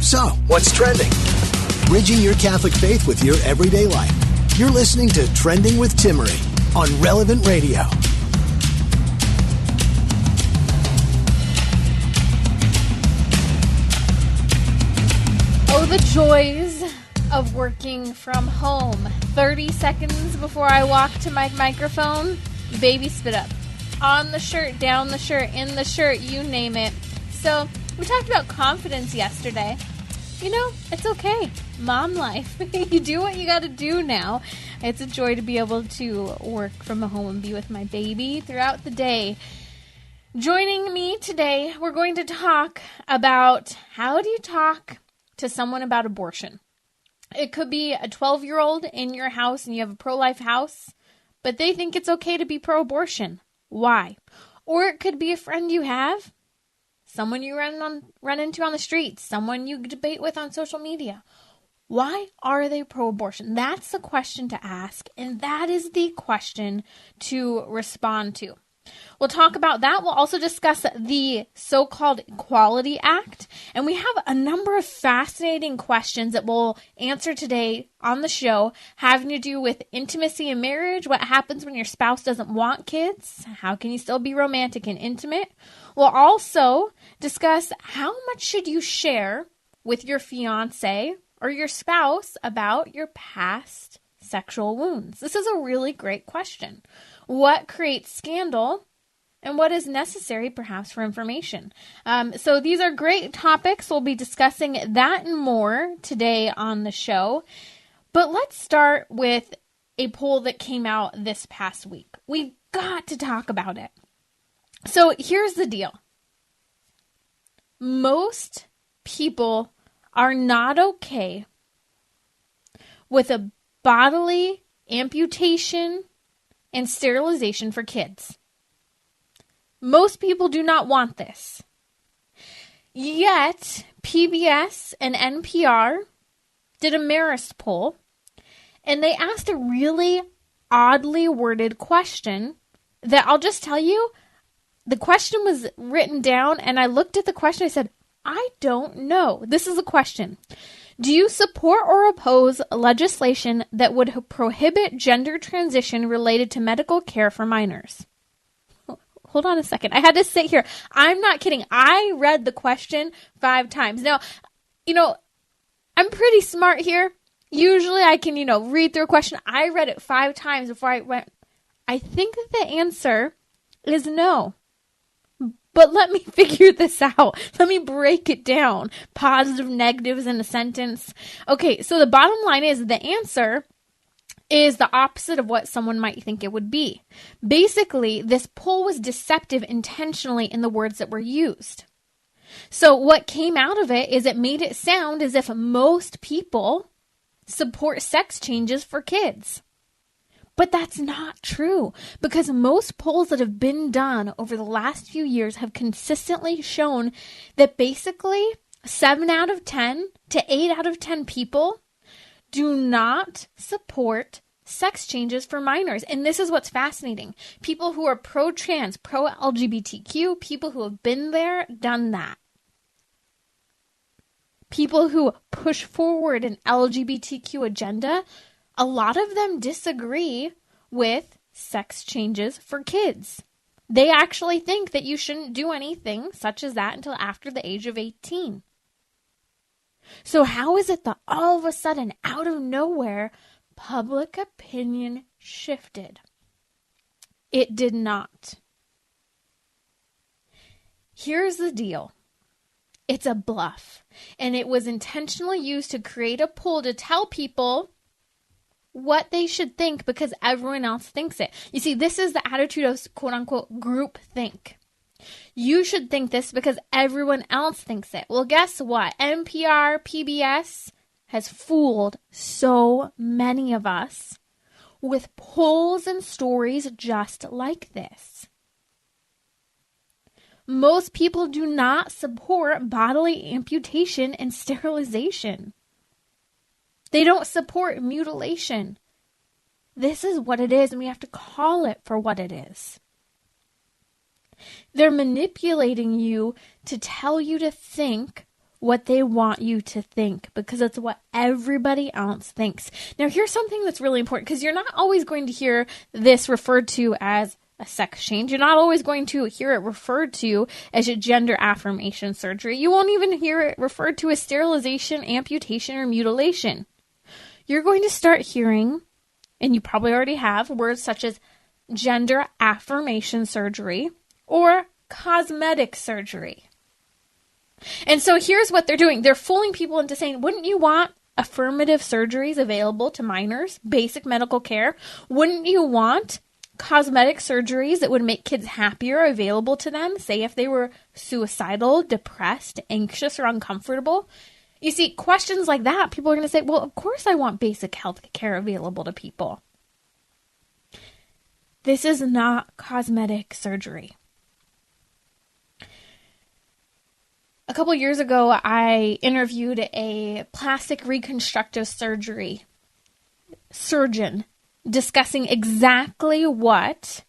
So, what's trending? Bridging your Catholic faith with your everyday life. You're listening to Trending with Timmerie on Relevant Radio. Oh, the joys of working from home. 30 seconds before I walk to my microphone, baby spit up. On the shirt, down the shirt, in the shirt, you name it. So, we talked about confidence yesterday. You know, it's okay. Mom life. You do what you got to do now. It's a joy to be able to work from home and be with my baby throughout the day. Joining me today, we're going to talk about how do you talk to someone about abortion. It could be a 12-year-old in your house and you have a pro-life house, but they think it's okay to be pro-abortion. Why? Or it could be a friend you have, someone you run into on the streets, someone you debate with on social media. Why are they pro-abortion? That's the question to ask, and that is the question to respond to. We'll talk about that. We'll also discuss the so-called Equality Act, and we have a number of fascinating questions that we'll answer today on the show, having to do with intimacy in marriage, what happens when your spouse doesn't want kids, how can you still be romantic and intimate. We'll also discuss how much should you share with your fiance or your spouse about your past sexual wounds. This is a really great question. What creates scandal and what is necessary perhaps for information? So these are great topics. We'll be discussing that and more today on the show. But let's start with a poll that came out this past week. We've got to talk about it. So here's the deal. Most people are not okay with a bodily amputation and sterilization for kids. Most people do not want this. Yet, PBS and NPR did a Marist poll, and they asked a really oddly worded question that I'll just tell you, the question was written down, and I looked at the question, I said, I don't know. This is a question. Do you support or oppose legislation that would prohibit gender transition related to medical care for minors? Hold on a second. I had to sit here. I'm not kidding. I read the question 5 times. Now, I'm pretty smart here. Usually I can, read through a question. I read it 5 times before I went. I think that the answer is no. But let me figure this out. Let me break it down. Positive, negatives in a sentence. Okay, so the bottom line is the answer is the opposite of what someone might think it would be. Basically, this poll was deceptive intentionally in the words that were used. So what came out of it is it made it sound as if most people support sex changes for kids. But that's not true, because most polls that have been done over the last few years have consistently shown that basically 7 out of 10 to 8 out of 10 people do not support sex changes for minors. And this is what's fascinating. People who are pro-trans, pro-LGBTQ, people who have been there, done that. People who push forward an LGBTQ agenda, a lot of them disagree with sex changes for kids. They actually think that you shouldn't do anything such as that until after the age of 18. So how is it that all of a sudden, out of nowhere, public opinion shifted? It did not. Here's the deal. It's a bluff, and it was intentionally used to create a poll to tell people what they should think because everyone else thinks it. You see, this is the attitude of quote-unquote group think. You should think this because everyone else thinks it. Well, guess what? NPR, PBS has fooled so many of us with polls and stories just like this. Most people do not support bodily amputation and sterilization. They don't support mutilation. This is what it is, and we have to call it for what it is. They're manipulating you to tell you to think what they want you to think, because it's what everybody else thinks. Now, here's something that's really important, because you're not always going to hear this referred to as a sex change. You're not always going to hear it referred to as a gender affirmation surgery. You won't even hear it referred to as sterilization, amputation, or mutilation. You're going to start hearing, and you probably already have, words such as gender affirmation surgery or cosmetic surgery. And so here's what they're doing. They're fooling people into saying, wouldn't you want affirmative surgeries available to minors, basic medical care? Wouldn't you want cosmetic surgeries that would make kids happier available to them, say if they were suicidal, depressed, anxious, or uncomfortable? You see, questions like that, people are going to say, well, of course I want basic health care available to people. This is not cosmetic surgery. A couple years ago, I interviewed a plastic reconstructive surgery surgeon discussing exactly what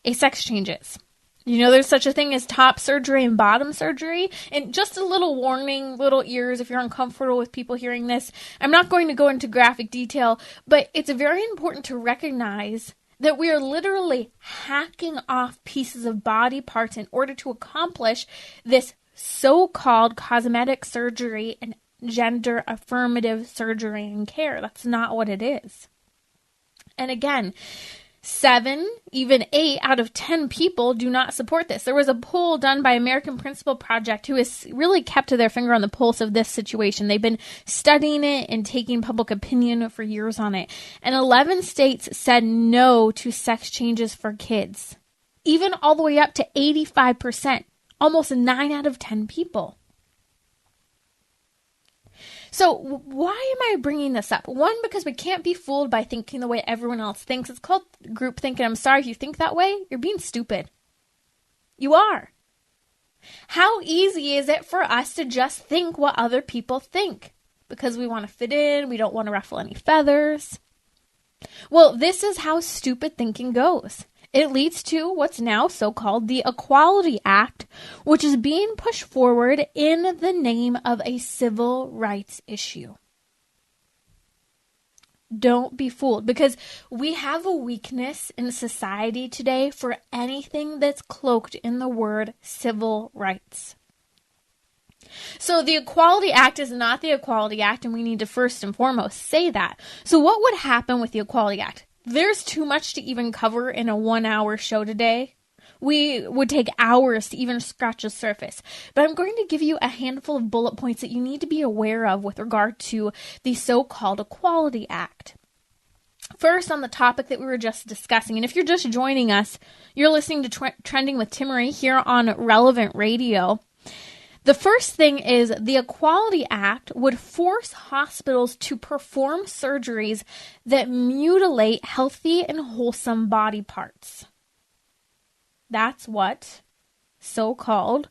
a sex change is. You know, there's such a thing as top surgery and bottom surgery. And just a little warning, little ears, if you're uncomfortable with people hearing this, I'm not going to go into graphic detail, but it's very important to recognize that we are literally hacking off pieces of body parts in order to accomplish this so-called cosmetic surgery and gender affirmative surgery and care. That's not what it is. And again, 7, even 8 out of 10 people do not support this. There was a poll done by American Principle Project who has really kept their finger on the pulse of this situation. They've been studying it and taking public opinion for years on it. And 11 states said no to sex changes for kids, even all the way up to 85%, almost 9 out of 10 people. So why am I bringing this up? One, because we can't be fooled by thinking the way everyone else thinks. It's called groupthink, and I'm sorry if you think that way. You're being stupid. You are. How easy is it for us to just think what other people think? Because we want to fit in, we don't want to ruffle any feathers. Well, this is how stupid thinking goes. It leads to what's now so-called the Equality Act, which is being pushed forward in the name of a civil rights issue. Don't be fooled, because we have a weakness in society today for anything that's cloaked in the word civil rights. So the Equality Act is not the Equality Act, and we need to first and foremost say that. So what would happen with the Equality Act? There's too much to even cover in a 1-hour show today. We would take hours to even scratch the surface. But I'm going to give you a handful of bullet points that you need to be aware of with regard to the so-called Equality Act. First, on the topic that we were just discussing, and if you're just joining us, you're listening to Trending with Timmerie here on Relevant Radio. The first thing is the Equality Act would force hospitals to perform surgeries that mutilate healthy and wholesome body parts. That's what so-called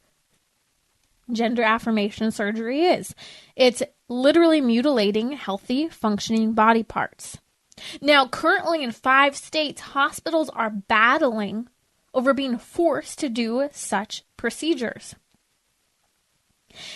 gender affirmation surgery is. It's literally mutilating healthy, functioning body parts. Now, currently in 5 states, hospitals are battling over being forced to do such procedures.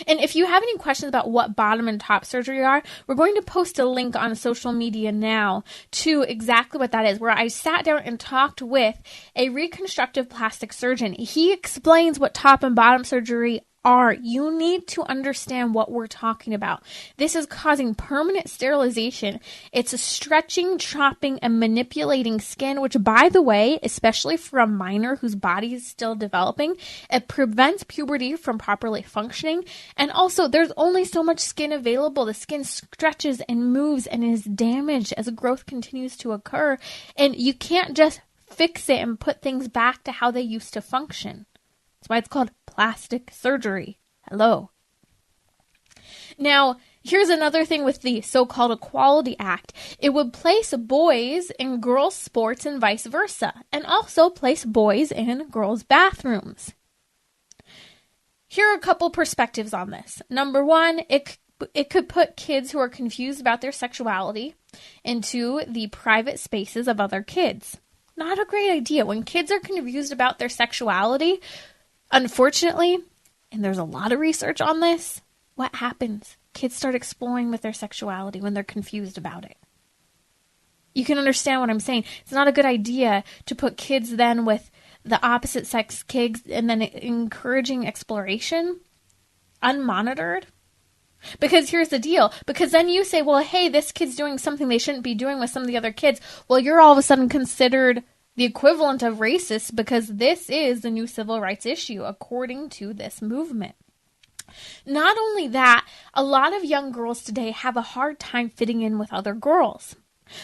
And if you have any questions about what bottom and top surgery are, we're going to post a link on social media now to exactly what that is, where I sat down and talked with a reconstructive plastic surgeon. He explains what top and bottom surgery are. You need to understand what we're talking about. This is causing permanent sterilization. It's a stretching, chopping, and manipulating skin, which, by the way, especially for a minor whose body is still developing, it prevents puberty from properly functioning. And also, there's only so much skin available. The skin stretches and moves and is damaged as growth continues to occur. And you can't just fix it and put things back to how they used to function. That's why it's called plastic surgery. Hello. Now, here's another thing with the so-called Equality Act. It would place boys in girls' sports and vice versa, and also place boys in girls' bathrooms. Here are a couple perspectives on this. Number one, it could put kids who are confused about their sexuality into the private spaces of other kids. Not a great idea. When kids are confused about their sexuality, unfortunately, and there's a lot of research on this, what happens? Kids start exploring with their sexuality when they're confused about it. You can understand what I'm saying. It's not a good idea to put kids then with the opposite sex kids and then encouraging exploration unmonitored. Because here's the deal. Because then you say, well, hey, this kid's doing something they shouldn't be doing with some of the other kids. Well, you're all of a sudden considered the equivalent of racist because this is the new civil rights issue, according to this movement. Not only that, a lot of young girls today have a hard time fitting in with other girls.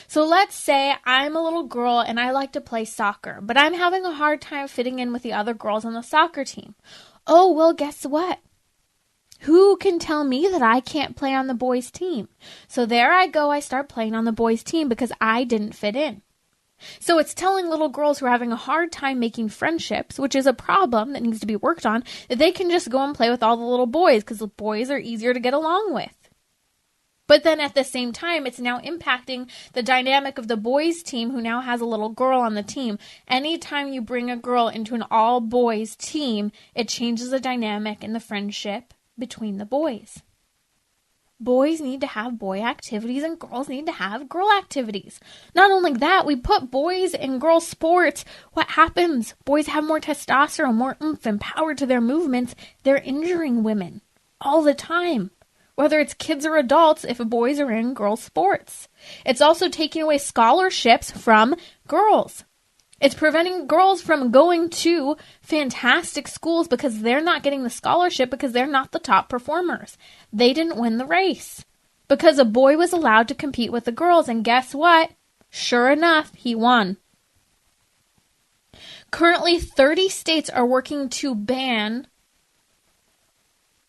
So let's say I'm a little girl and I like to play soccer, but I'm having a hard time fitting in with the other girls on the soccer team. Oh, well, guess what? Who can tell me that I can't play on the boys' team? So there I go, I start playing on the boys' team because I didn't fit in. So it's telling little girls who are having a hard time making friendships, which is a problem that needs to be worked on, that they can just go and play with all the little boys because the boys are easier to get along with. But then at the same time, it's now impacting the dynamic of the boys' team who now has a little girl on the team. Anytime you bring a girl into an all-boys team, it changes the dynamic and the friendship between the boys. Boys need to have boy activities and girls need to have girl activities. Not only that, we put boys in girls' sports. What happens? Boys have more testosterone, more oomph and power to their movements. They're injuring women all the time. Whether it's kids or adults, if boys are in girls' sports. It's also taking away scholarships from girls. It's preventing girls from going to fantastic schools because they're not getting the scholarship because they're not the top performers. They didn't win the race because a boy was allowed to compete with the girls. And guess what? Sure enough, he won. Currently, 30 states are working to ban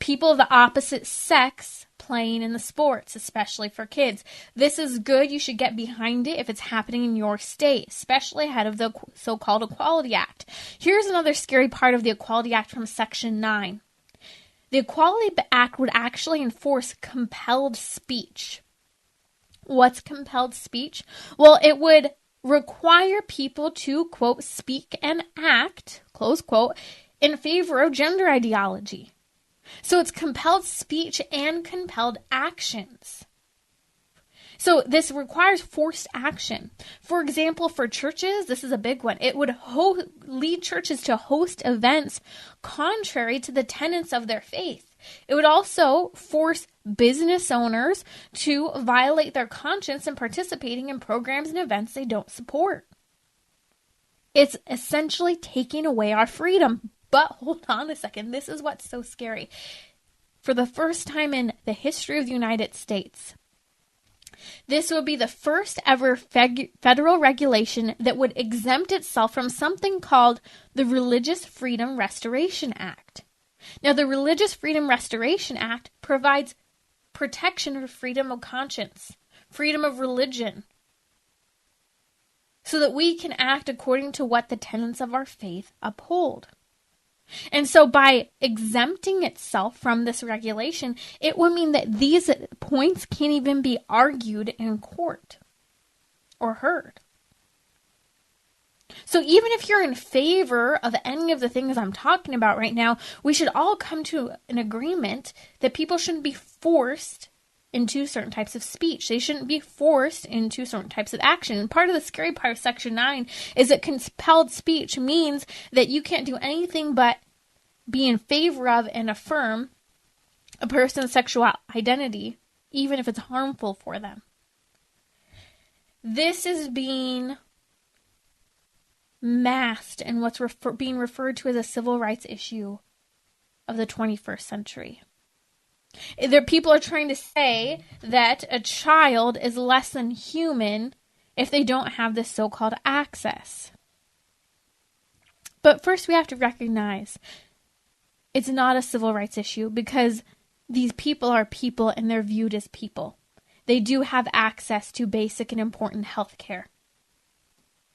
people of the opposite sex playing in the sports, especially for kids. This is good. You should get behind it if it's happening in your state, especially ahead of the so-called Equality Act. Here's another scary part of the Equality Act from Section 9. The Equality Act would actually enforce compelled speech. What's compelled speech? Well, it would require people to, quote, speak and act, close quote, in favor of gender ideology. So it's compelled speech and compelled actions. So this requires forced action. For example, for churches, this is a big one. It would lead churches to host events contrary to the tenets of their faith. It would also force business owners to violate their conscience in participating in programs and events they don't support. It's essentially taking away our freedom. But hold on a second, this is what's so scary. For the first time in the history of the United States, this would be the first ever federal regulation that would exempt itself from something called the Religious Freedom Restoration Act. Now, the Religious Freedom Restoration Act provides protection for freedom of conscience, freedom of religion, so that we can act according to what the tenets of our faith uphold. And so by exempting itself from this regulation, it would mean that these points can't even be argued in court or heard. So even if you're in favor of any of the things I'm talking about right now, we should all come to an agreement that people shouldn't be forced into certain types of speech. They shouldn't be forced into certain types of action. And part of the scary part of Section 9 is that compelled speech means that you can't do anything but be in favor of and affirm a person's sexual identity, even if it's harmful for them. This is being masked in what's being referred to as a civil rights issue of the 21st century. People are trying to say that a child is less than human if they don't have this so-called access. But first we have to recognize it's not a civil rights issue because these people are people and they're viewed as people. They do have access to basic and important health care.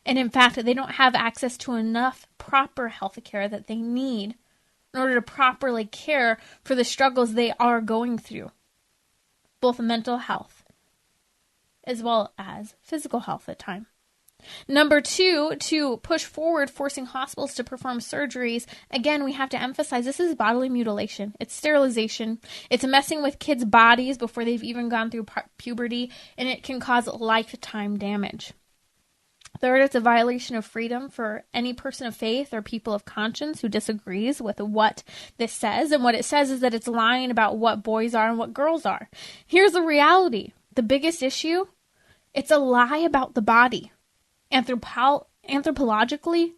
And in fact, they don't have access to enough proper health care that they need in order to properly care for the struggles they are going through, both mental health as well as physical health at times. Number two, to push forward forcing hospitals to perform surgeries. Again, we have to emphasize this is bodily mutilation. It's sterilization. It's messing with kids' bodies before they've even gone through puberty, and it can cause lifetime damage. Third, it's a violation of freedom for any person of faith or people of conscience who disagrees with what this says. And what it says is that it's lying about what boys are and what girls are. Here's the reality. The biggest issue, it's a lie about the body. Anthropologically,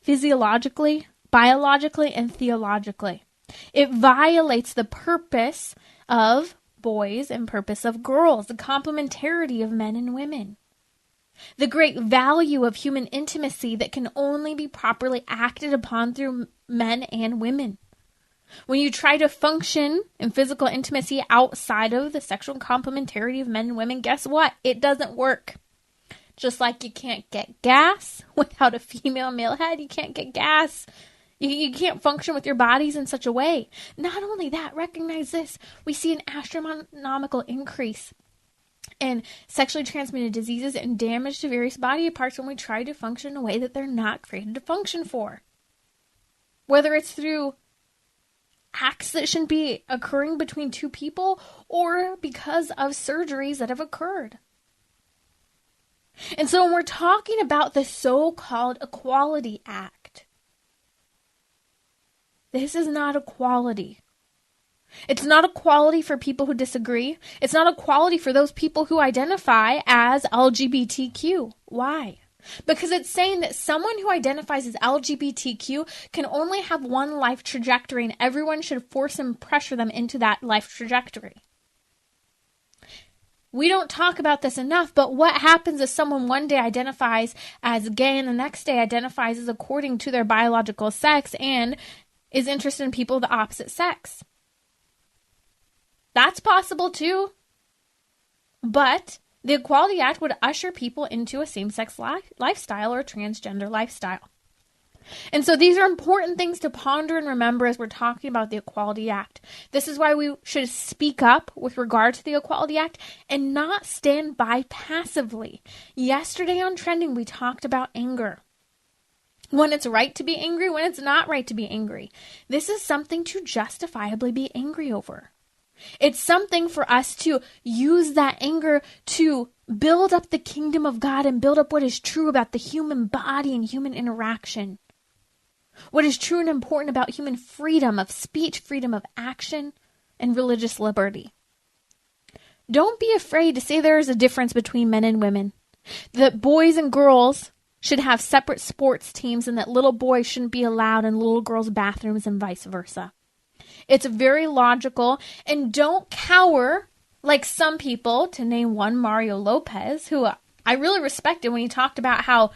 physiologically, biologically, and theologically. It violates the purpose of boys and purpose of girls, the complementarity of men and women. The great value of human intimacy that can only be properly acted upon through men and women. When you try to function in physical intimacy outside of the sexual complementarity of men and women, guess what? It doesn't work. Just like you can't get gas without a female male head, you can't get gas. You can't function with your bodies in such a way. Not only that, recognize this. We see an astronomical increase in sexually transmitted diseases and damage to various body parts when we try to function in a way that they're not created to function for. Whether it's through acts that shouldn't be occurring between two people or because of surgeries that have occurred. And so when we're talking about the so-called Equality Act, this is not equality. It's not equality for people who disagree. It's not equality for those people who identify as LGBTQ. Why? Because it's saying that someone who identifies as LGBTQ can only have one life trajectory and everyone should force and pressure them into that life trajectory. We don't talk about this enough, but what happens if someone one day identifies as gay and the next day identifies as according to their biological sex and is interested in people of the opposite sex? That's possible too. But the Equality Act would usher people into a same-sex lifestyle or a transgender lifestyle. And so these are important things to ponder and remember as we're talking about the Equality Act. This is why we should speak up with regard to the Equality Act and not stand by passively. Yesterday on Trending, we talked about anger. When it's right to be angry, when it's not right to be angry. This is something to justifiably be angry over. It's something for us to use that anger to build up the kingdom of God and build up what is true about the human body and human interaction. What is true and important about human freedom of speech, freedom of action, and religious liberty. Don't be afraid to say there is a difference between men and women. That boys and girls should have separate sports teams and that little boys shouldn't be allowed in little girls' bathrooms and vice versa. It's very logical, and don't cower like some people, to name one, Mario Lopez, who I really respected when he talked about how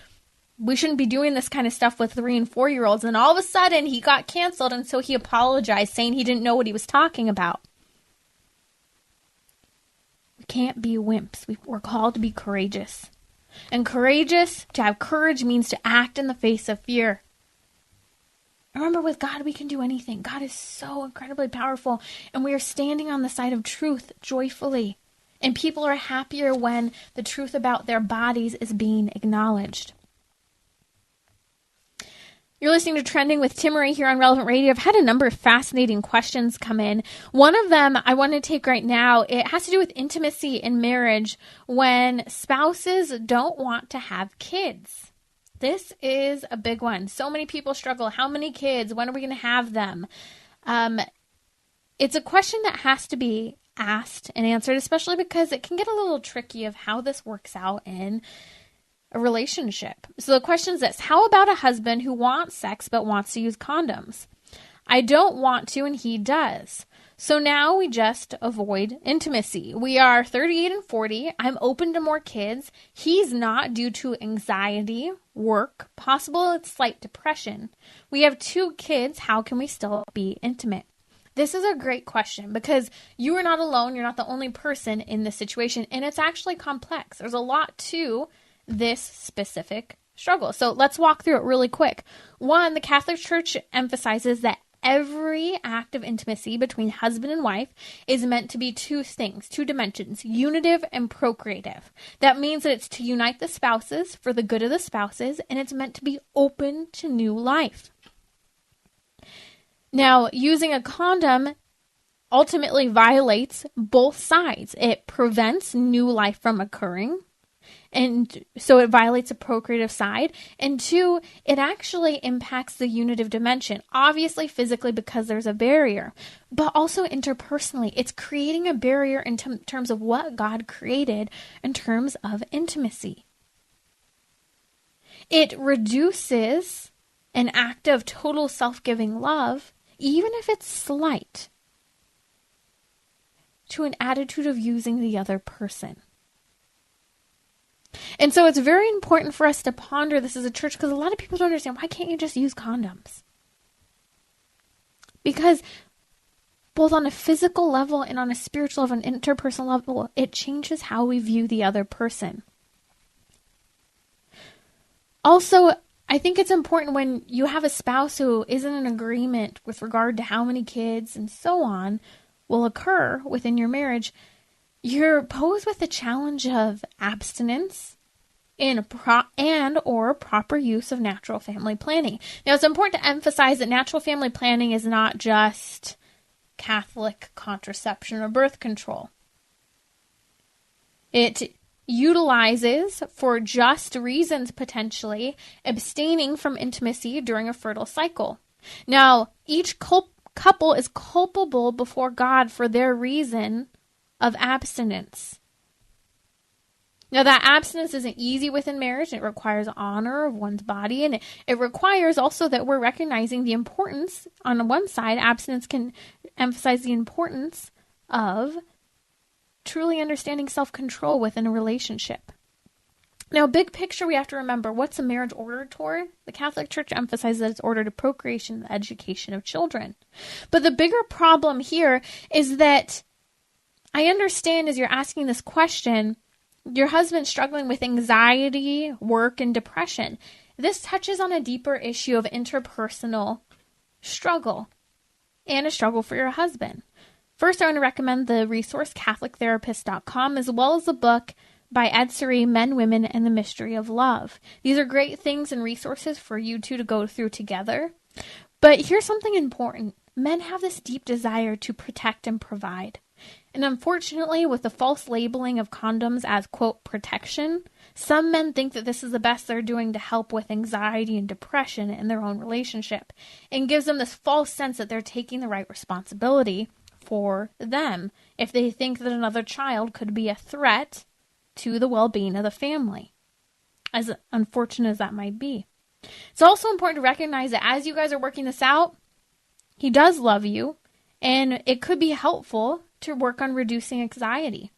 we shouldn't be doing this kind of stuff with 3 and 4-year-olds, and all of a sudden he got canceled, and so he apologized, saying he didn't know what he was talking about. We can't be wimps. We're called to be courageous. And to have courage means to act in the face of fear. Remember, with God, we can do anything. God is so incredibly powerful, and we are standing on the side of truth joyfully. And people are happier when the truth about their bodies is being acknowledged. You're listening to Trending with Timmerie here on Relevant Radio. I've had a number of fascinating questions come in. One of them I want to take right now. It has to do with intimacy in marriage when spouses don't want to have kids. This is a big one. So many people struggle. How many kids? When are we going to have them? It's a question that has to be asked and answered, especially because it can get a little tricky of how this works out in a relationship. So the question is this: how about a husband who wants sex but wants to use condoms? I don't want to and he does. So now we just avoid intimacy. We are 38 and 40. I'm open to more kids. He's not, due to anxiety, work, possible slight depression. We have 2 kids. How can we still be intimate? This is a great question because you are not alone. You're not the only person in this situation, and it's actually complex. There's a lot to this specific struggle. So let's walk through it really quick. One, the Catholic Church emphasizes that Every act of intimacy between husband and wife is meant to be two things, two dimensions, unitive and procreative. That means that it's to unite the spouses for the good of the spouses, and it's meant to be open to new life. Now, using a condom ultimately violates both sides. It prevents new life from occurring, and so it violates the procreative side. And two, it actually impacts the unitive dimension. Obviously, physically, because there's a barrier, but also interpersonally. It's creating a barrier in terms of what God created in terms of intimacy. It reduces an act of total self-giving love, even if it's slight, to an attitude of using the other person. And so it's very important for us to ponder this as a church, because a lot of people don't understand, why can't you just use condoms? Because both on a physical level and on a spiritual level, an interpersonal level, it changes how we view the other person. Also, I think it's important when you have a spouse who isn't in agreement with regard to how many kids and so on will occur within your marriage, you're posed with the challenge of abstinence and or proper use of natural family planning. Now, it's important to emphasize that natural family planning is not just Catholic contraception or birth control. It utilizes, for just reasons potentially, abstaining from intimacy during a fertile cycle. Now, each couple is culpable before God for their reason of abstinence. Now, that abstinence isn't easy within marriage. It requires honor of one's body, and it requires also that we're recognizing the importance. On one side, abstinence can emphasize the importance of truly understanding self-control within a relationship. Now, big picture, we have to remember, what's a marriage ordered toward? The Catholic Church emphasizes that it's ordered to procreation and the education of children. But the bigger problem here is that I understand as you're asking this question, your husband's struggling with anxiety, work, and depression. This touches on a deeper issue of interpersonal struggle and a struggle for your husband. First, I want to recommend the resource CatholicTherapist.com, as well as the book by Ed Suri, Men, Women, and the Mystery of Love. These are great things and resources for you two to go through together. But here's something important. Men have this deep desire to protect and provide. And unfortunately, with the false labeling of condoms as, quote, protection, some men think that this is the best they're doing to help with anxiety and depression in their own relationship, and gives them this false sense that they're taking the right responsibility for them if they think that another child could be a threat to the well-being of the family, as unfortunate as that might be. It's also important to recognize that as you guys are working this out, he does love you, and it could be helpful to work on reducing anxiety.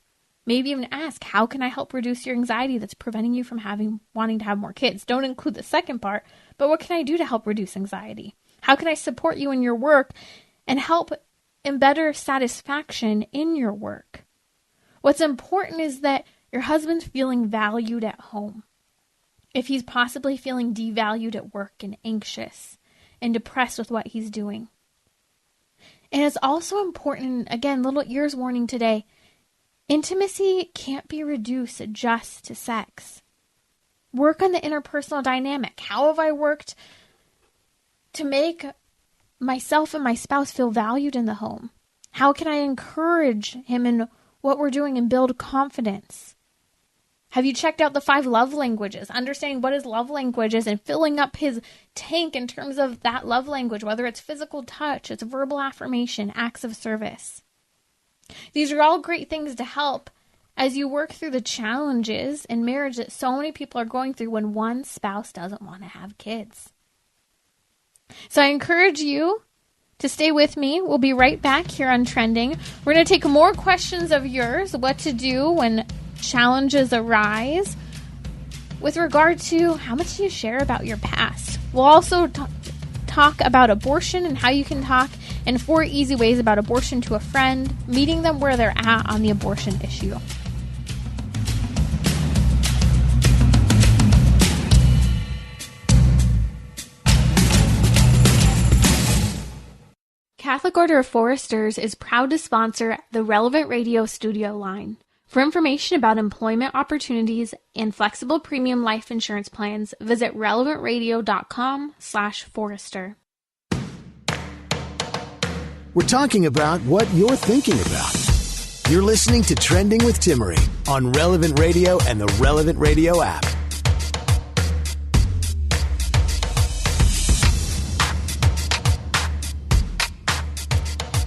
Maybe even ask, how can I help reduce your anxiety that's preventing you from wanting to have more kids? Don't include the second part, but what can I do to help reduce anxiety? How can I support you in your work and help in better satisfaction in your work? What's important is that your husband's feeling valued at home. If he's possibly feeling devalued at work and anxious and depressed with what he's doing. And it's also important, again, little ears warning today, intimacy can't be reduced just to sex. Work on the interpersonal dynamic. How have I worked to make myself and my spouse feel valued in the home? How can I encourage him in what we're doing and build confidence? Have you checked out the 5 love languages? Understanding what his love language is and filling up his tank in terms of that love language, whether it's physical touch, it's verbal affirmation, acts of service. These are all great things to help as you work through the challenges in marriage that so many people are going through when one spouse doesn't want to have kids. So I encourage you to stay with me. We'll be right back here on Trending. We're going to take more questions of yours, what to do when challenges arise with regard to how much do you share about your past. We'll also talk about abortion and how you can talk, and 4 easy ways about abortion to a friend, meeting them where they're at on the abortion issue. Catholic Order of Foresters is proud to sponsor the Relevant Radio Studio line. For information about employment opportunities and flexible premium life insurance plans, visit relevantradio.com/forester. We're talking about what you're thinking about. You're listening to Trending with Timmerie on Relevant Radio and the Relevant Radio app.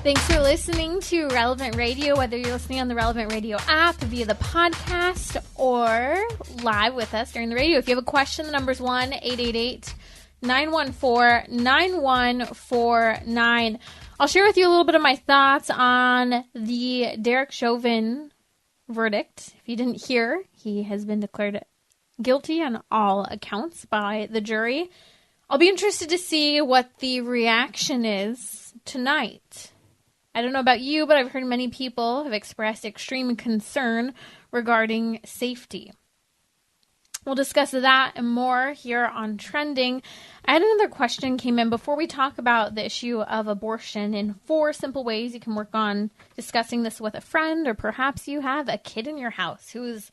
Thanks for listening to Relevant Radio, whether you're listening on the Relevant Radio app, via the podcast, or live with us during the radio. If you have a question, the number's 1-888-914-9149. I'll share with you a little bit of my thoughts on the Derek Chauvin verdict. If you didn't hear, he has been declared guilty on all accounts by the jury. I'll be interested to see what the reaction is tonight. I don't know about you, but I've heard many people have expressed extreme concern regarding safety. We'll discuss that and more here on Trending. I had another question came in before we talk about the issue of abortion in 4 simple ways you can work on discussing this with a friend, or perhaps you have a kid in your house who's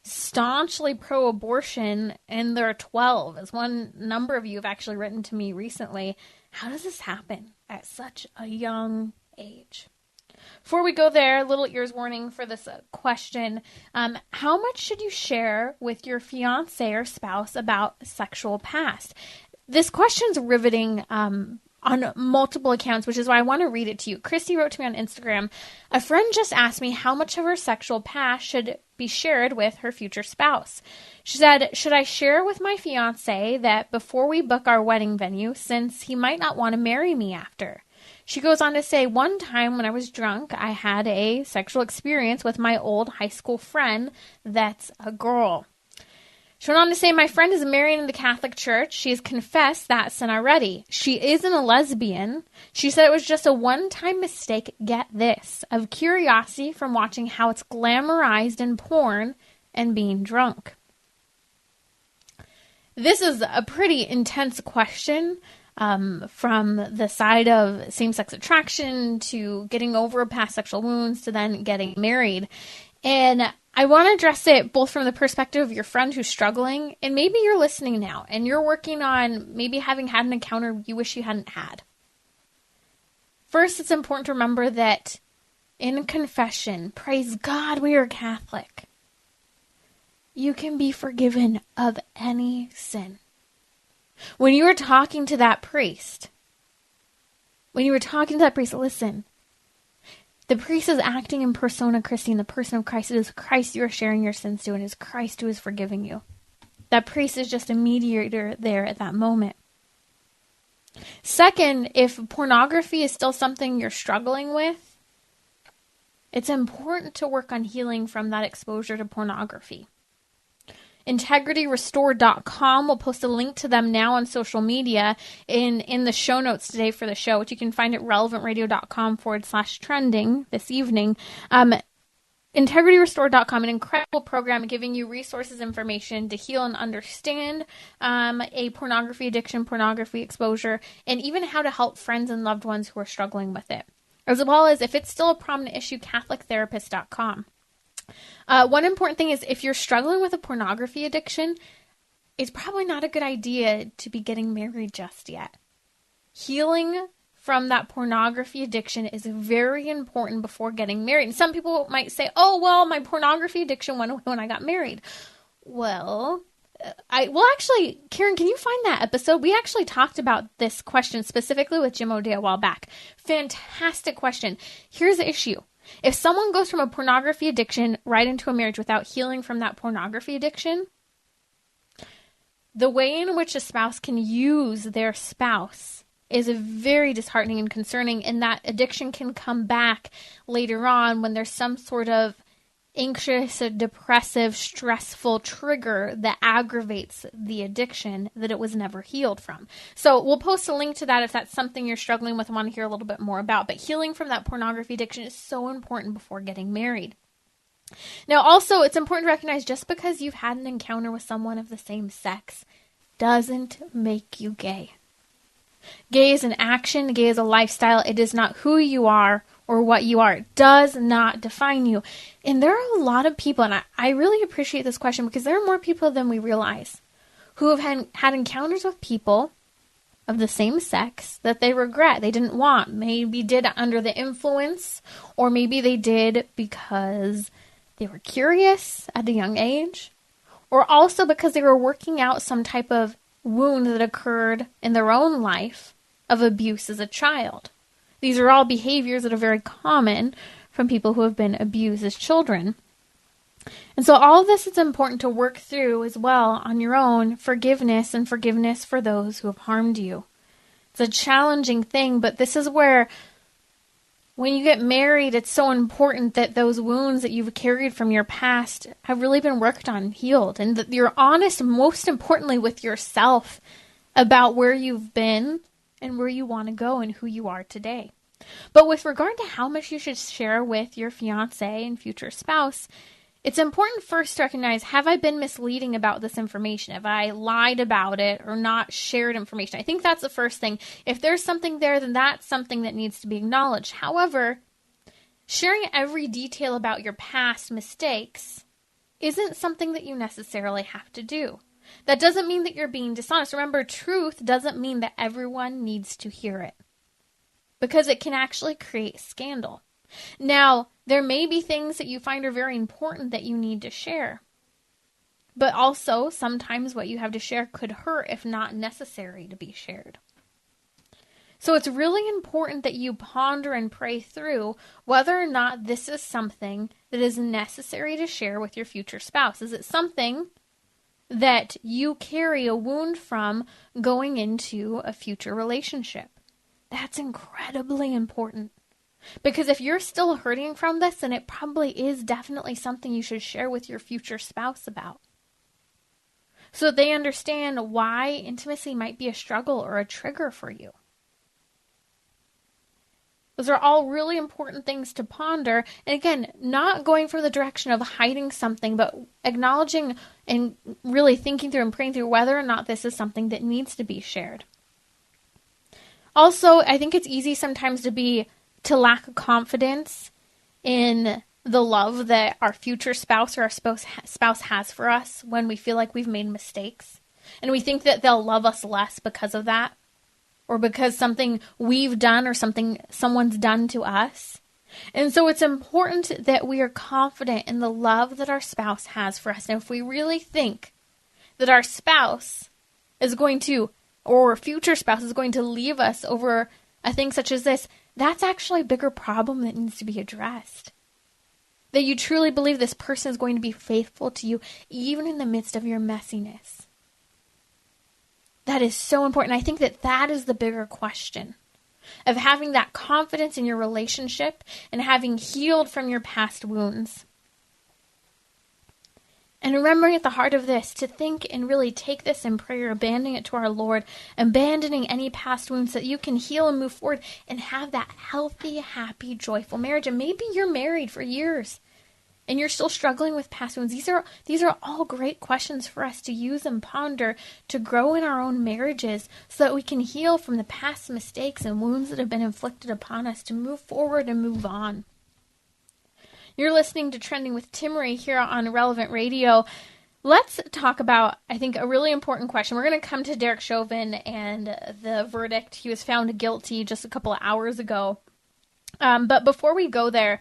staunchly pro-abortion and they're 12, as one number of you have actually written to me recently. How does this happen at such a young age? Before we go there, little ears warning for this question. How much should you share with your fiance or spouse about sexual past? This question's riveting on multiple accounts, which is why I want to read it to you. Christy wrote to me on Instagram, a friend just asked me how much of her sexual past should be shared with her future spouse. She said, should I share with my fiance that before we book our wedding venue, since he might not want to marry me after? She goes on to say, one time when I was drunk, I had a sexual experience with my old high school friend that's a girl. She went on to say, my friend is married in the Catholic Church. She has confessed that sin already. She isn't a lesbian. She said it was just a one-time mistake, get this, of curiosity from watching how it's glamorized in porn and being drunk. This is a pretty intense question. From the side of same-sex attraction to getting over past sexual wounds to then getting married. And I want to address it both from the perspective of your friend who's struggling, and maybe you're listening now and you're working on maybe having had an encounter you wish you hadn't had. First, it's important to remember that in confession, praise God we are Catholic, you can be forgiven of any sin. When you were talking to that priest, listen, the priest is acting in persona Christi, in the person of Christ. It is Christ you are sharing your sins to, and it is Christ who is forgiving you. That priest is just a mediator there at that moment. Second, if pornography is still something you're struggling with, it's important to work on healing from that exposure to pornography. IntegrityRestored.com. We'll post a link to them now on social media in the show notes today for the show, which you can find at relevantradio.com/trending this evening. IntegrityRestored.com, an incredible program giving you resources, information to heal and understand a pornography addiction, pornography exposure, and even how to help friends and loved ones who are struggling with it. As well as, if it's still a prominent issue, CatholicTherapist.com. One important thing is, if you're struggling with a pornography addiction, it's probably not a good idea to be getting married just yet. Healing from that pornography addiction is very important before getting married. And some people might say, oh, well, my pornography addiction went away when I got married. Well, actually, Karen, can you find that episode? We actually talked about this question specifically with Jim O'Day a while back. Fantastic question. Here's the issue. If someone goes from a pornography addiction right into a marriage without healing from that pornography addiction, the way in which a spouse can use their spouse is very disheartening and concerning, and that addiction can come back later on when there's some sort of anxious, depressive, stressful trigger that aggravates the addiction that it was never healed from. So we'll post a link to that if that's something you're struggling with and want to hear a little bit more about. But healing from that pornography addiction is so important before getting married. Now, also, it's important to recognize just because you've had an encounter with someone of the same sex doesn't make you gay. Gay is an action. Gay is a lifestyle. It is not who you are or what you are. It does not define you. And there are a lot of people, and I really appreciate this question because there are more people than we realize who have had encounters with people of the same sex that they regret, they didn't want. Maybe did under the influence, or maybe they did because they were curious at a young age, or also because they were working out some type of wound that occurred in their own life of abuse as a child. These are all behaviors that are very common from people who have been abused as children. And so all of this is important to work through as well on your own, forgiveness and forgiveness for those who have harmed you. It's a challenging thing, but this is where when you get married, it's so important that those wounds that you've carried from your past have really been worked on and healed, and that you're honest, most importantly, with yourself about where you've been and where you want to go and who you are today. But with regard to how much you should share with your fiance and future spouse, it's important first to recognize, have I been misleading about this information? Have I lied about it or not shared information? I think that's the first thing. If there's something there, then that's something that needs to be acknowledged. However, sharing every detail about your past mistakes isn't something that you necessarily have to do. That doesn't mean that you're being dishonest. Remember, truth doesn't mean that everyone needs to hear it, because it can actually create scandal. Now, there may be things that you find are very important that you need to share. But also, sometimes what you have to share could hurt if not necessary to be shared. So it's really important that you ponder and pray through whether or not this is something that is necessary to share with your future spouse. Is it something that you carry a wound from going into a future relationship? That's incredibly important. Because if you're still hurting from this, then it probably is definitely something you should share with your future spouse about, so that they understand why intimacy might be a struggle or a trigger for you. Those are all really important things to ponder. And again, not going for the direction of hiding something, but acknowledging and really thinking through and praying through whether or not this is something that needs to be shared. Also, I think it's easy sometimes to lack confidence in the love that our future spouse or our spouse has for us when we feel like we've made mistakes. And we think that they'll love us less because of that, or because something we've done or something someone's done to us. And so it's important that we are confident in the love that our spouse has for us. And if we really think that our spouse is going to, or future spouse is going to leave us over a thing such as this, that's actually a bigger problem that needs to be addressed. That you truly believe this person is going to be faithful to you even in the midst of your messiness. That is so important. I think that is the bigger question of having that confidence in your relationship and having healed from your past wounds. And remembering at the heart of this to think and really take this in prayer, abandoning it to our Lord, abandoning any past wounds so that you can heal and move forward and have that healthy, happy, joyful marriage. And maybe you're married for years and you're still struggling with past wounds. These are all great questions for us to use and ponder to grow in our own marriages so that we can heal from the past mistakes and wounds that have been inflicted upon us to move forward and move on. You're listening to Trending with Timmerie here on Relevant Radio. Let's talk about, I think, a really important question. We're going to come to Derek Chauvin and the verdict. He was found guilty just a couple of hours ago. But before we go there,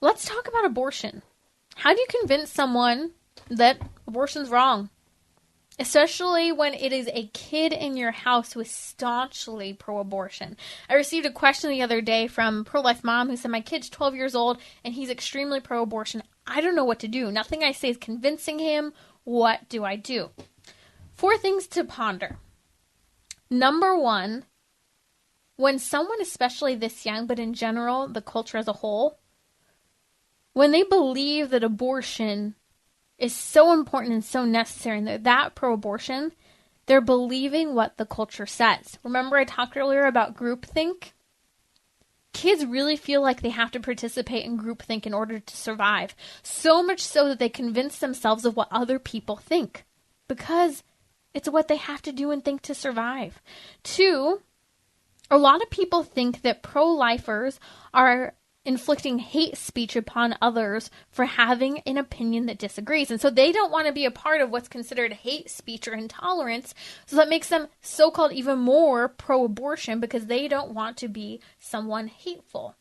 let's talk about abortion. How do you convince someone that abortion's wrong? Especially when it is a kid in your house who is staunchly pro-abortion. I received a question the other day from a pro-life mom who said, my kid's 12 years old and he's extremely pro-abortion. I don't know what to do. Nothing I say is convincing him. What do I do? 4 things to ponder. Number 1, when someone, especially this young, but in general, the culture as a whole, when they believe that abortion is so important and so necessary, and they're that pro-abortion, they're believing what the culture says. Remember I talked earlier about groupthink? Kids really feel like they have to participate in groupthink in order to survive. So much so that they convince themselves of what other people think, because it's what they have to do and think to survive. 2, A lot of people think that pro-lifers are inflicting hate speech upon others for having an opinion that disagrees. And so they don't want to be a part of what's considered hate speech or intolerance. So that makes them so-called even more pro-abortion because they don't want to be someone hateful.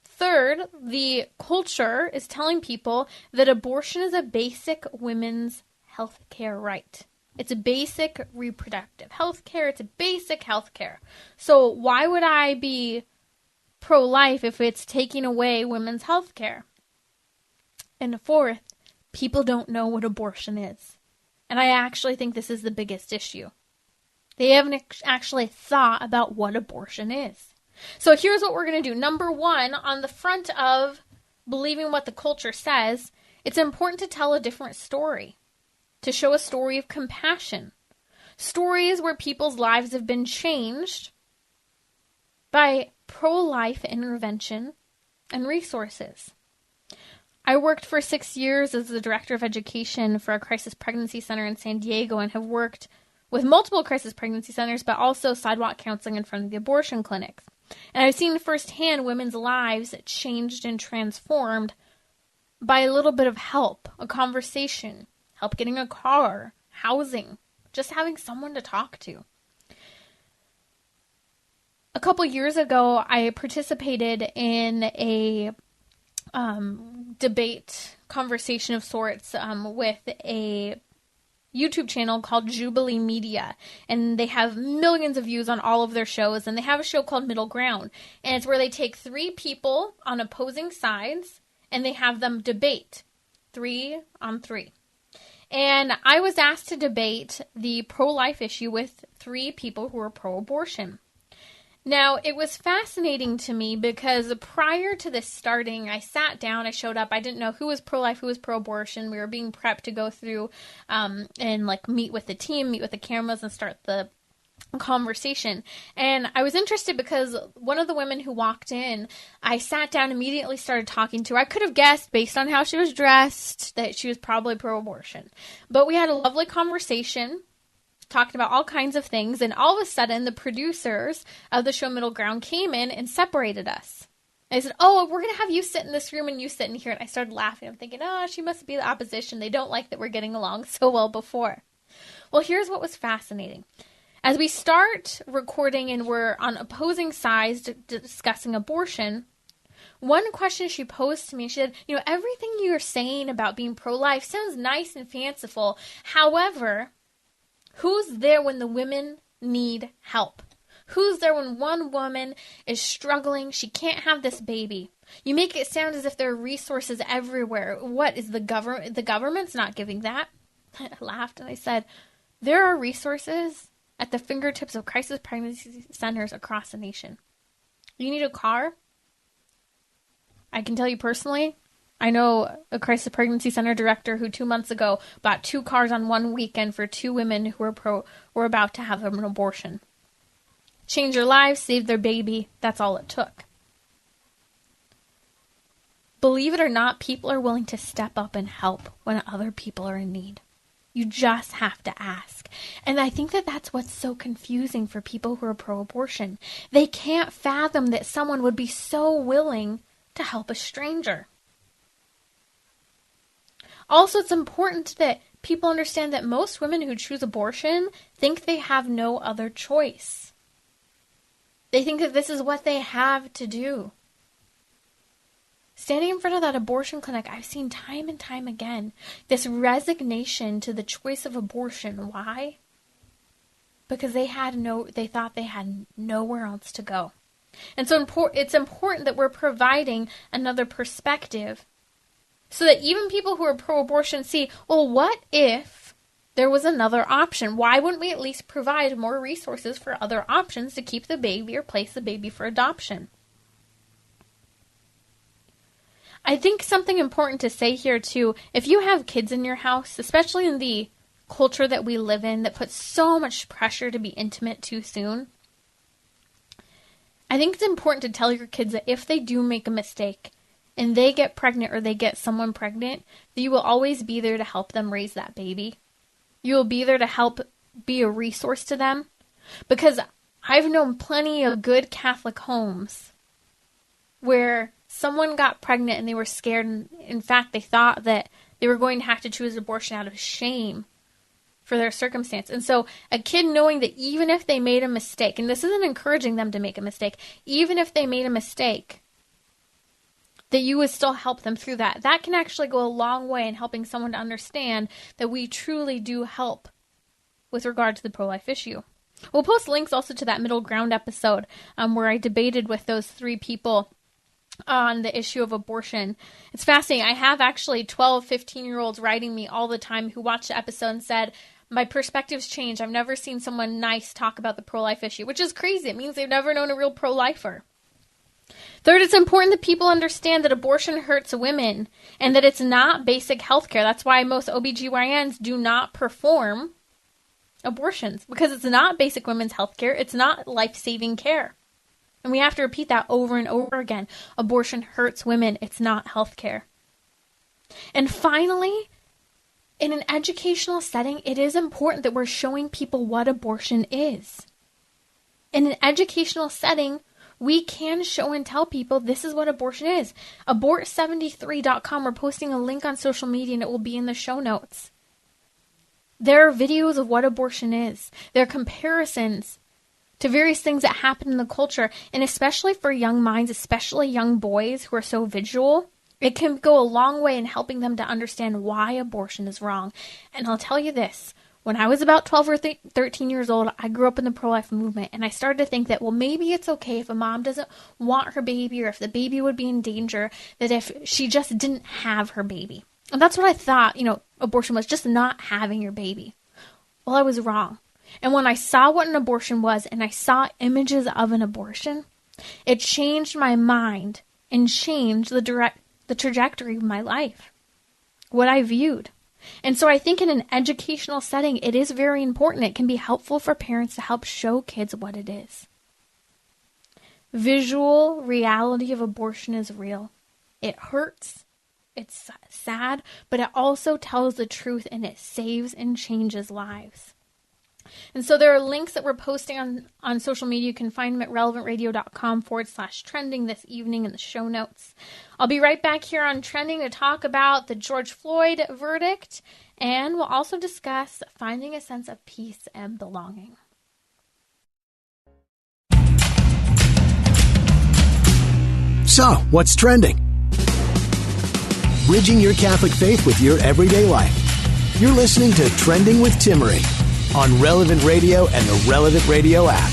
Third, the culture is telling people that abortion is a basic women's health care right. It's a basic reproductive health care. It's a basic health care. So why would I be pro-life if it's taking away women's health care? And fourth, people don't know what abortion is. And I actually think this is the biggest issue. They haven't actually thought about what abortion is. So here's what we're going to do. Number one, on the front of believing what the culture says, it's important to tell a different story, to show a story of compassion. Stories where people's lives have been changed by pro-life intervention and resources. I worked for 6 years as the director of education for a crisis pregnancy center in San Diego and have worked with multiple crisis pregnancy centers, but also sidewalk counseling in front of the abortion clinics. And I've seen firsthand women's lives changed and transformed by a little bit of help, a conversation, help getting a car, housing, just having someone to talk to. A couple years ago, I participated in a debate conversation of sorts with a YouTube channel called Jubilee Media, and they have millions of views on all of their shows, and they have a show called Middle Ground, and it's where they take 3 people on opposing sides, and they have them debate 3 on 3. And I was asked to debate the pro-life issue with 3 people who were pro-abortion. Now, it was fascinating to me because prior to this starting, I sat down, I showed up, I didn't know who was pro-life, who was pro-abortion. We were being prepped to go through and meet with the team, meet with the cameras, and start the conversation. And I was interested because one of the women who walked in, I sat down, immediately started talking to her. I could have guessed based on how she was dressed that she was probably pro-abortion. But we had a lovely conversation, talked about all kinds of things, and all of a sudden the producers of the show Middle Ground came in and separated us. I said, oh, we're going to have you sit in this room and you sit in here. And I started laughing. I'm thinking, oh, she must be the opposition. They don't like that we're getting along so well before. Well, here's what was fascinating. As we start recording and we're on opposing sides discussing abortion, one question she posed to me, she said, everything you're saying about being pro-life sounds nice and fanciful. However, who's there when the women need help? Who's there when one woman is struggling? She can't have this baby. You make it sound as if there are resources everywhere. What is the government? The government's not giving that. I laughed and I said, there are resources at the fingertips of crisis pregnancy centers across the nation. You need a car? I can tell you personally, I know a crisis pregnancy center director who 2 months ago bought 2 cars on one weekend for 2 women who were about to have an abortion. Changed their lives, saved their baby. That's all it took. Believe it or not, people are willing to step up and help when other people are in need. You just have to ask. And I think that that's what's so confusing for people who are pro-abortion. They can't fathom that someone would be so willing to help a stranger. Also, it's important that people understand that most women who choose abortion think they have no other choice. They think that this is what they have to do. Standing in front of that abortion clinic, I've seen time and time again this resignation to the choice of abortion. Why? Because they thought they had nowhere else to go. And so it's important that we're providing another perspective so that even people who are pro-abortion see, well, what if there was another option? Why wouldn't we at least provide more resources for other options to keep the baby or place the baby for adoption? I think something important to say here, too, if you have kids in your house, especially in the culture that we live in that puts so much pressure to be intimate too soon, I think it's important to tell your kids that if they do make a mistake and they get pregnant or they get someone pregnant, that you will always be there to help them raise that baby. You will be there to help be a resource to them. Because I've known plenty of good Catholic homes where someone got pregnant and they were scared. And in fact, they thought that they were going to have to choose abortion out of shame for their circumstance. And so a kid knowing that even if they made a mistake, and this isn't encouraging them to make a mistake, even if they made a mistake, that you would still help them through that. That can actually go a long way in helping someone to understand that we truly do help with regard to the pro-life issue. We'll post links also to that middle ground episode where I debated with those 3 people on the issue of abortion. It's fascinating. I have actually 12, 15-year-olds writing me all the time who watched the episode and said, my perspective's changed. I've never seen someone nice talk about the pro-life issue, which is crazy. It means they've never known a real pro-lifer. Third, it's important that people understand that abortion hurts women and that it's not basic health care. That's why most OBGYNs do not perform abortions, because it's not basic women's health care. It's not life-saving care. And we have to repeat that over and over again. Abortion hurts women. It's not health care. And finally, in an educational setting, it is important that we're showing people what abortion is. In an educational setting, we can show and tell people this is what abortion is. Abort73.com. We're posting a link on social media and it will be in the show notes. There are videos of what abortion is. There are comparisons to various things that happen in the culture. And especially for young minds, especially young boys who are so visual, it can go a long way in helping them to understand why abortion is wrong. And I'll tell you this. When I was about 12 or 13 years old, I grew up in the pro-life movement, and I started to think that, well, maybe it's okay if a mom doesn't want her baby or if the baby would be in danger, that if she just didn't have her baby. And that's what I thought, abortion was, just not having your baby. Well, I was wrong. And when I saw what an abortion was and I saw images of an abortion, it changed my mind and changed the trajectory of my life, what I viewed. And so I think in an educational setting, it is very important. It can be helpful for parents to help show kids what it is. Visual reality of abortion is real. It hurts. It's sad, but it also tells the truth and it saves and changes lives. And so there are links that we're posting on social media. You can find them at relevantradio.com/trending this evening in the show notes. I'll be right back here on Trending to talk about the George Floyd verdict, and we'll also discuss finding a sense of peace and belonging. So, what's trending? Bridging your Catholic faith with your everyday life. You're listening to Trending with Timmerie on Relevant Radio and the Relevant Radio app.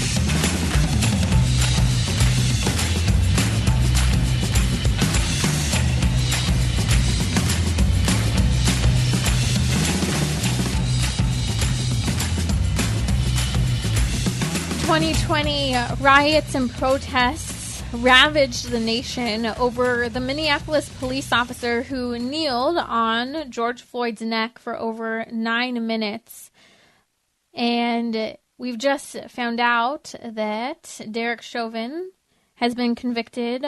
Riots and protests ravaged the nation over the Minneapolis police officer who kneeled on George Floyd's neck for over 9 minutes. And we've just found out that Derek Chauvin has been convicted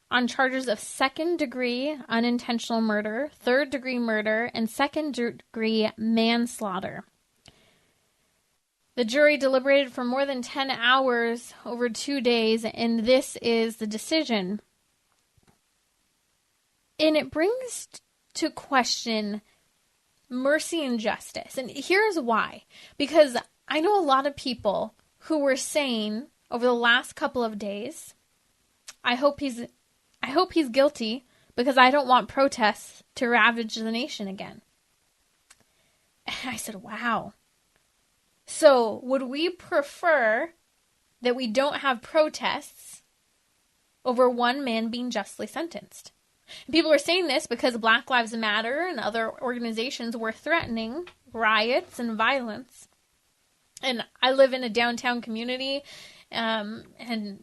on charges of second-degree unintentional murder, third-degree murder, and second-degree manslaughter. The jury deliberated for more than 10 hours over 2 days, and this is the decision. And it brings to question mercy and justice. And here's why. Because I know a lot of people who were saying over the last couple of days, I hope he's guilty because I don't want protests to ravage the nation again. And I said, wow. So would we prefer that we don't have protests over one man being justly sentenced? And people are saying this because Black Lives Matter and other organizations were threatening riots and violence. And I live in a downtown community, and,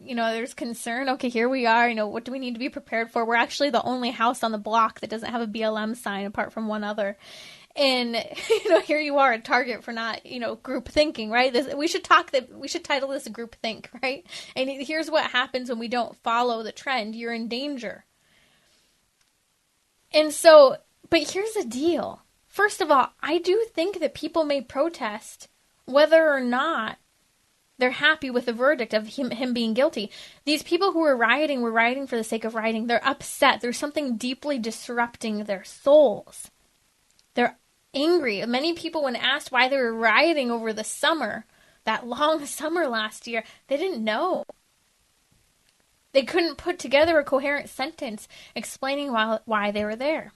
there's concern. Okay, here we are. What do we need to be prepared for? We're actually the only house on the block that doesn't have a BLM sign apart from one other. And, here you are, a target for not, group thinking, right? We should title this group think, right? And here's what happens when we don't follow the trend. You're in danger. And so, but here's the deal. First of all, I do think that people may protest whether or not They're happy with the verdict of him being guilty. These people who were rioting for the sake of rioting. They're upset. There's something deeply disrupting their souls. They're angry. Many people, when asked why they were rioting over the summer, that long summer last year, they didn't know. They couldn't put together a coherent sentence explaining why they were there.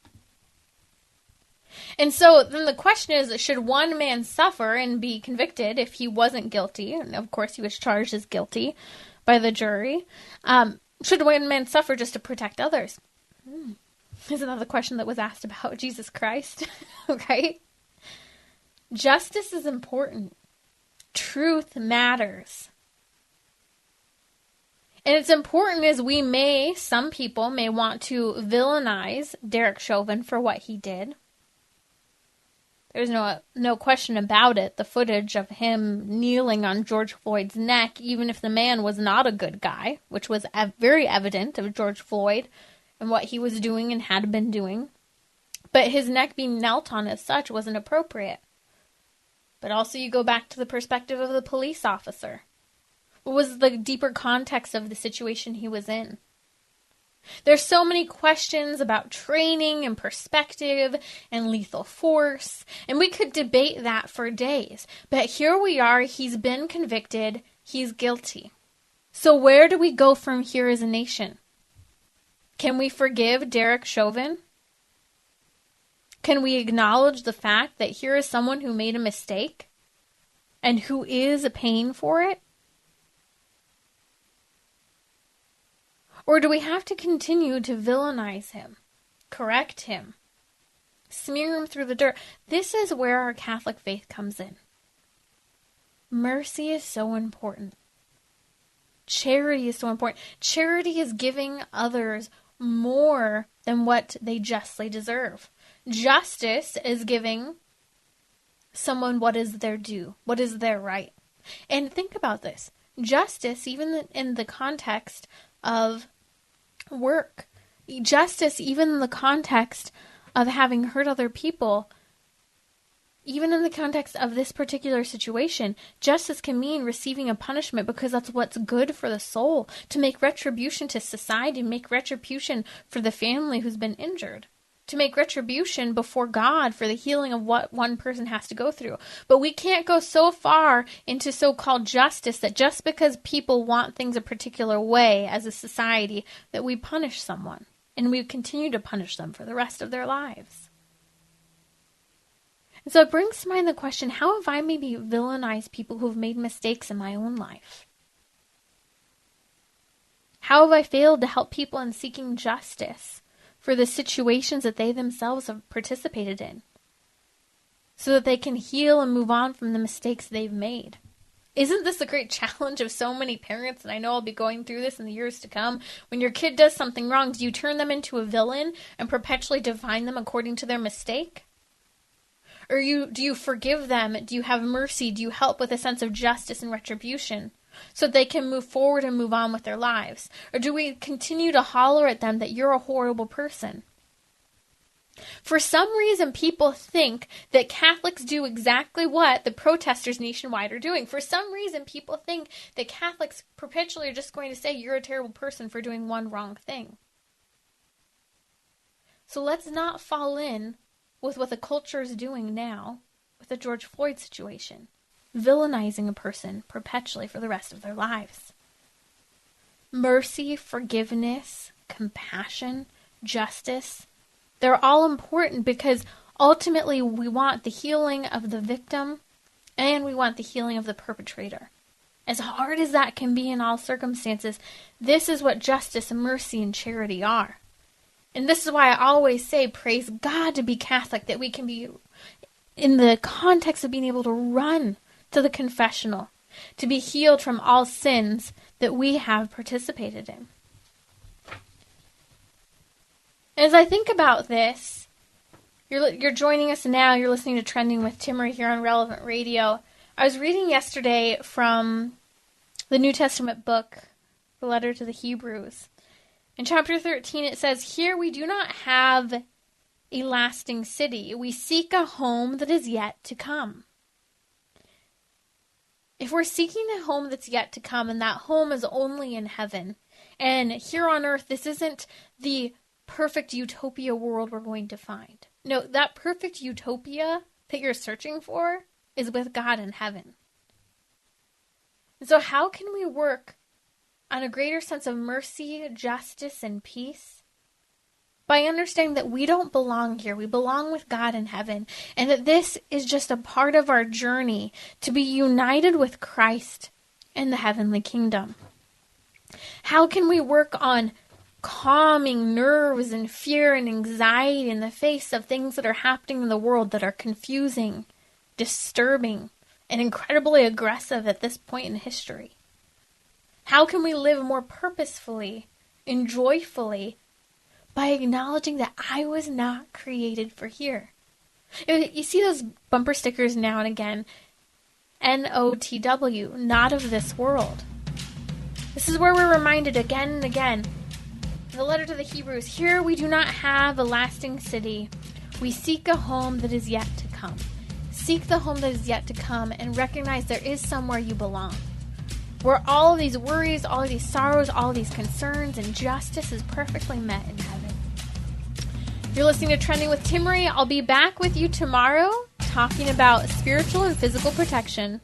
And so then the question is, should one man suffer and be convicted if he wasn't guilty? And of course he was charged as guilty by the jury. Should one man suffer just to protect others? Isn't that the question that was asked about Jesus Christ? Right? Justice is important. Truth matters. And it's important as some people may want to villainize Derek Chauvin for what he did. There's no question about it. The footage of him kneeling on George Floyd's neck, even if the man was not a good guy, which was very evident of George Floyd and what he was doing and had been doing. But his neck being knelt on as such wasn't appropriate. But also you go back to the perspective of the police officer. What was the deeper context of the situation he was in? There's so many questions about training and perspective and lethal force, and we could debate that for days. But here we are, he's been convicted, he's guilty. So where do we go from here as a nation? Can we forgive Derek Chauvin? Can we acknowledge the fact that here is someone who made a mistake and who is paying for it? Or do we have to continue to villainize him, correct him, smear him through the dirt? This is where our Catholic faith comes in. Mercy is so important. Charity is so important. Charity is giving others more than what they justly deserve. Justice is giving someone what is their due, what is their right. And think about this. Justice, even in the context of work, justice, even in the context of having hurt other people, even in the context of this particular situation, justice can mean receiving a punishment because that's what's good for the soul, to make retribution to society, make retribution for the family who's been injured, to make retribution before God for the healing of what one person has to go through. But we can't go so far into so-called justice that just because people want things a particular way as a society, that we punish someone and we continue to punish them for the rest of their lives. And so it brings to mind the question, how have I maybe villainized people who have made mistakes in my own life? How have I failed to help people in seeking justice for the situations that they themselves have participated in, so that they can heal and move on from the mistakes they've made? Isn't this a great challenge of so many parents? And I know I'll be going through this in the years to come. When your kid does something wrong, do you turn them into a villain and perpetually define them according to their mistake? Or do you forgive them? Do you have mercy? Do you help with a sense of justice and retribution so they can move forward and move on with their lives? Or do we continue to holler at them that you're a horrible person? For some reason, people think that Catholics do exactly what the protesters nationwide are doing. For some reason, people think that Catholics perpetually are just going to say you're a terrible person for doing one wrong thing. So let's not fall in with what the culture is doing now with the George Floyd situation, villainizing a person perpetually for the rest of their lives. Mercy, forgiveness, compassion, justice, they're all important because ultimately we want the healing of the victim and we want the healing of the perpetrator. As hard as that can be in all circumstances, this is what justice and mercy and charity are. And this is why I always say, praise God to be Catholic, that we can be in the context of being able to run to the confessional, to be healed from all sins that we have participated in. As I think about this, you're joining us now, you're listening to Trending with Timmerie here on Relevant Radio. I was reading yesterday from the New Testament book, the letter to the Hebrews. In chapter 13 it says, "Here we do not have a lasting city. We seek a home that is yet to come." If we're seeking a home that's yet to come, and that home is only in heaven, and here on earth, this isn't the perfect utopia world we're going to find. No, that perfect utopia that you're searching for is with God in heaven. And so how can we work on a greater sense of mercy, justice, and peace? By understanding that we don't belong here. We belong with God in heaven. And that this is just a part of our journey to be united with Christ in the heavenly kingdom. How can we work on calming nerves and fear and anxiety in the face of things that are happening in the world that are confusing, disturbing, and incredibly aggressive at this point in history? How can we live more purposefully and joyfully by acknowledging that I was not created for here? You see those bumper stickers now and again, NOTW, not of this world. This is where we're reminded again and again. In the letter to the Hebrews, here we do not have a lasting city. We seek a home that is yet to come. Seek the home that is yet to come and recognize there is somewhere you belong, where all of these worries, all of these sorrows, all of these concerns and justice is perfectly met in heaven. You're listening to Trending with Timmerie. I'll be back with you tomorrow talking about spiritual and physical protection.